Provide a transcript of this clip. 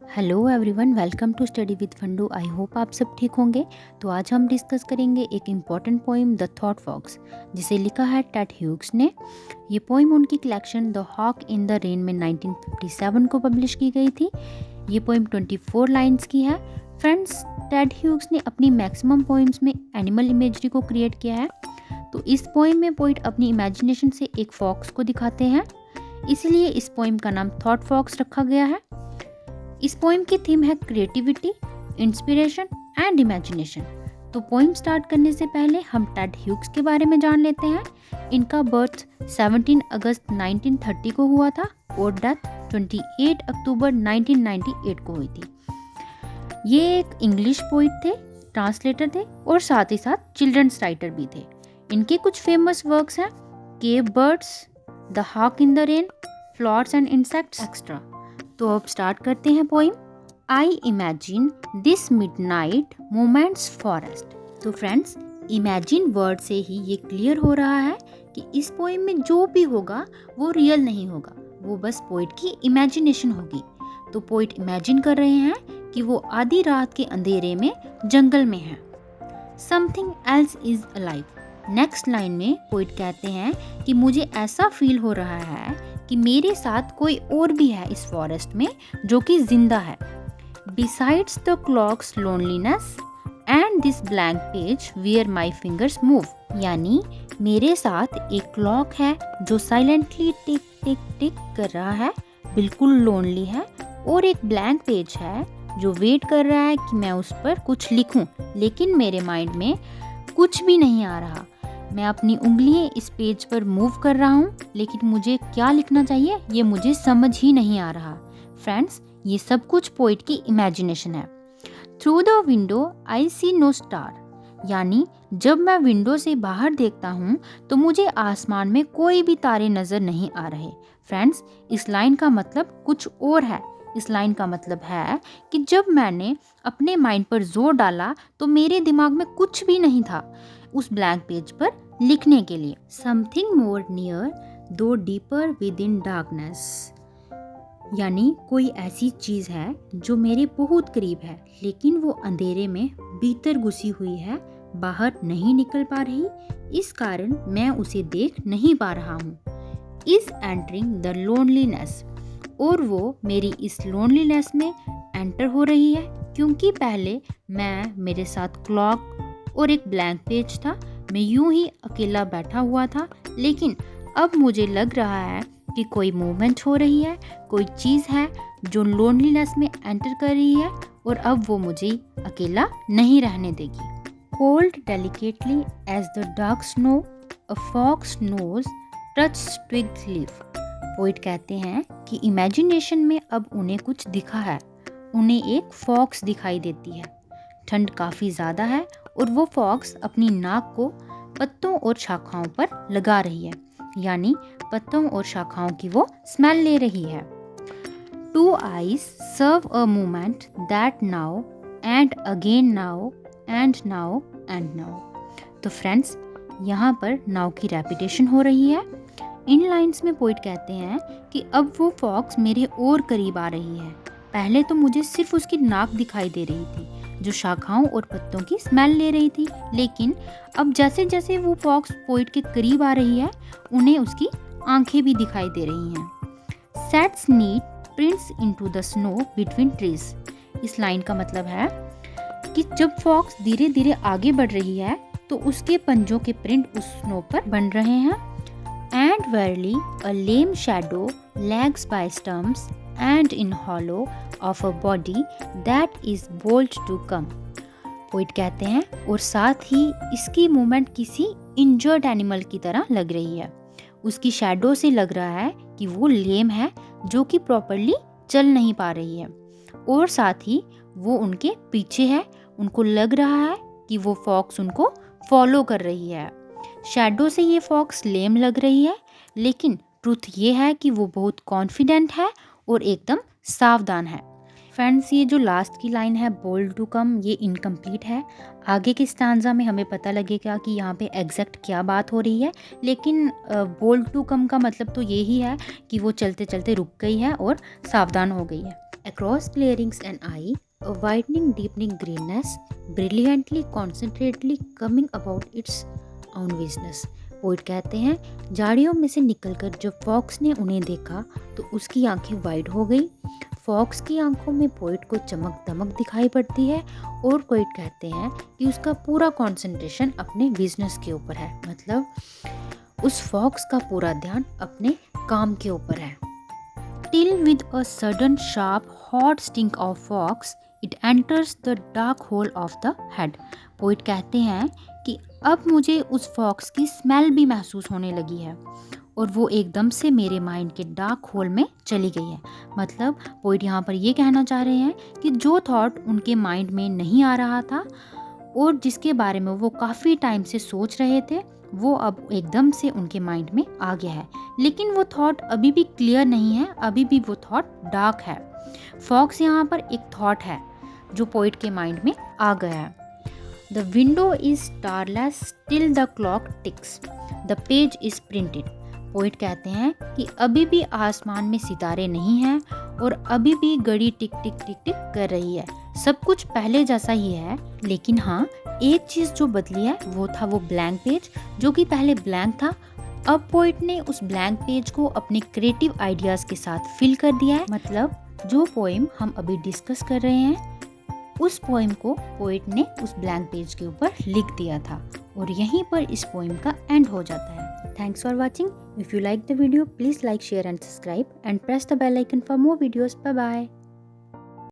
Hello everyone, welcome to study with Fundu. I hope आप सब ठीक होंगे। तो आज हम डिस्कस करेंगे एक important poem the Thought Fox, जिसे लिखा है टेड ह्यूग्स ने। ये पोइम उनकी collection the hoc in the Rain में 1957 को पब्लिश की गई थी। ये पोइम 24 लाइन्स की है। फ्रेंड्स, टेड ह्यूग्स ने अपनी मैक्सिमम पोइम्स में एनिमल इमेजरी को क्रिएट किया है। तो इस पोइम में पोइट अपनी इमेजिनेशन से एक फॉक्स को दिखाते हैं, इसलिए इस पोइम का नाम थॉट फॉक्स रखा गया है। इस पोइम की थीम है क्रिएटिविटी, इंस्पिरेशन एंड इमेजिनेशन। तो पोइम स्टार्ट करने से पहले हम टेड ह्यूग्स के बारे में जान लेते हैं। इनका बर्थ 17 अगस्त 1930 को हुआ था और डेथ 28 अक्टूबर 1998 को हुई थी। ये एक इंग्लिश पोइट थे, ट्रांसलेटर थे और साथ ही साथ चिल्ड्रंस राइटर भी थे। इनके कुछ फेमस वर्क्स हैं cave birds, the hoc in the rain, flowers and insects extra. तो अब स्टार्ट करते हैं poem. I imagine this midnight moment's forest. तो फ्रेंड्स, इमेजिन वर्ड से ही ये क्लियर हो रहा है कि इस पोइम में जो भी होगा वो रियल नहीं होगा, वो बस पोइट की इमेजिनेशन होगी। तो पोइट इमेजिन कर रहे हैं कि वो आधी रात के अंधेरे में जंगल में है। Something else is alive. Next line में पोइट कहते हैं कि मुझे ऐसा फील हो रहा है कि मेरे साथ कोई और भी है इस फॉरेस्ट में जो कि जिंदा है। Besides the clock's loneliness and this blank page where my fingers move. यानी मेरे साथ एक क्लॉक है जो साइलेंटली टिक टिक टिक कर रहा है, बिल्कुल लोनली है, और एक ब्लैंक पेज है जो वेट कर रहा है कि मैं उस पर कुछ लिखूं, लेकिन मेरे माइंड में कुछ भी नहीं आ रहा। मैं अपनी उंगलियां इस पेज पर मूव कर रहा हूँ, लेकिन मुझे क्या लिखना चाहिए ये मुझे समझ ही नहीं आ रहा। फ्रेंड्स, ये सब कुछ पोइट की इमेजिनेशन है। Through the window I see no star. यानी जब मैं विंडो से बाहर देखता हूँ तो मुझे आसमान में कोई भी तारे नजर नहीं आ रहे। फ्रेंड्स, इस लाइन का मतलब कुछ और है। इस लाइन का मतलब है कि जब मैंने अपने माइंड पर जोर डाला तो मेरे दिमाग में कुछ भी नहीं था उस ब्लैंक पेज पर लिखने के लिए। समथिंग मोर नियर दो डीपर विद इन डार्कनेस। यानी कोई ऐसी चीज है जो मेरे बहुत करीब है, लेकिन वो अंधेरे में भीतर घुसी हुई है, बाहर नहीं निकल पा रही, इस कारण मैं उसे देख नहीं पा रहा हूँ। Is entering the loneliness. और वो मेरी इस लोनलीनेस में एंटर हो रही है, क्योंकि पहले मेरे साथ क्लॉक और एक ब्लैंक पेज था। मैं यूं ही अकेला बैठा हुआ था, लेकिन अब मुझे लग रहा है कि कोई मूवमेंट हो रही है, कोई चीज़ है जो लोनलीनेस में एंटर कर रही है, और अब वो मुझे अकेला नहीं रहने देगी। Cold delicately as the dark snow a fox nose touch twigged leaf. Poet कहते हैं कि इमेजिनेशन में अब उन्हें कुछ दिखा है। उन्हें एक फॉक्स दिखाई देती है। ठंड काफ़ी ज़्यादा है और वो फॉक्स अपनी नाक को पत्तों और शाखाओं पर लगा रही है, यानी पत्तों और शाखाओं की वो स्मेल ले रही है। Two eyes serve a moment that now and again now and now and now. तो फ्रेंड्स, यहाँ पर नाउ की रेपिटेशन हो रही है। इन लाइंस में पोइट कहते हैं कि अब वो फॉक्स मेरे और करीब आ रही है। पहले तो मुझे सिर्फ उसकी नाक दिखाई दे रही थी जो शाखाओं और पत्तों की स्मेल ले रही थी, लेकिन अब जैसे जैसे वो फॉक्स पोइट के करीब आ रही है, उन्हें उसकी आंखें भी दिखाई दे रही हैं। Sets neat prints into the snow between trees. इस लाइन का मतलब है कि जब फॉक्स धीरे धीरे आगे बढ़ रही है तो उसके पंजों के प्रिंट उस स्नो पर बन रहे हैं। And verily a lame shadow lags by stumps and in hollow of a body that is bold to come. Poet कहते हैं और साथ ही इसकी मूवमेंट किसी इंजर्ड एनिमल की तरह लग रही है। उसकी शैडो से लग रहा है कि वो लेम है, जो कि प्रॉपरली चल नहीं पा रही है, और साथ ही वो उनके पीछे है। उनको लग रहा है कि वो फॉक्स उनको फॉलो कर रही है। शैडो से ये फॉक्स लेम लग रही है, लेकिन ट्रुथ ये है कि वो बहुत कॉन्फिडेंट है और एकदम सावधान है। फ्रेंड्स, ये जो लास्ट की लाइन है बोल्ड टू कम, ये इनकम्प्लीट है। आगे के स्टांजा में हमें पता लगेगा कि यहाँ पे एग्जैक्ट क्या बात हो रही है, लेकिन बोल्ड टू कम का मतलब तो यही है कि वो चलते चलते रुक गई है और सावधान हो गई है। Across clearings and eye, a widening deepening greenness, brilliantly concentratedly coming about its own business। Poet कहते हैं, झाड़ियों में से निकलकर जब फॉक्स ने उन्हें देखा तो उसकी आंखें वाइड हो गई। फॉक्स की आंखों में पोइट को चमक दमक दिखाई पड़ती है और पोइट कहते हैं कि उसका पूरा कंसंट्रेशन अपने बिजनेस के ऊपर है, मतलब उस फॉक्स का पूरा ध्यान अपने काम के ऊपर है। Till with a sudden sharp hot sting of fox, it enters the dark hole of the head। Poet कहते हैं कि अब मुझे उस फॉक्स की स्मेल भी महसूस होने लगी है और वो एकदम से मेरे माइंड के डार्क होल में चली गई है। मतलब पोइट यहाँ पर ये कहना चाह रहे हैं कि जो थॉट उनके माइंड में नहीं आ रहा था और जिसके बारे में वो काफ़ी टाइम से सोच रहे थे, वो अब एकदम से उनके माइंड में आ गया है। लेकिन वो थॉट अभी भी क्लियर नहीं है, अभी भी वो थॉट डार्क है। फॉक्स यहाँ पर एक थॉट है जो पोइट के माइंड में आ गया है। The window is starless till the clock ticks, the page is printed. Poet कहते हैं कि अभी भी आसमान में सितारे नहीं हैं और अभी भी घड़ी टिक टिक टिक टिक कर रही है। सब कुछ पहले जैसा ही है, लेकिन हाँ, एक चीज़ जो बदली है वो था वो ब्लैंक पेज, जो कि पहले ब्लैंक था। अब पोइट ने उस ब्लैंक पेज को अपने क्रिएटिव आइडियाज़ के साथ फिल कर दिया है। मतलब जो पोएम हम अभी डिस्कस कर रहे हैं, उस पोएम को पोइट ने उस ब्लैंक पेज के ऊपर लिख दिया था और यहीं पर इस पोएम का एंड हो जाता है। Thanks for watching. If you like the video, please like, share and subscribe and press the bell icon for more videos. Bye bye.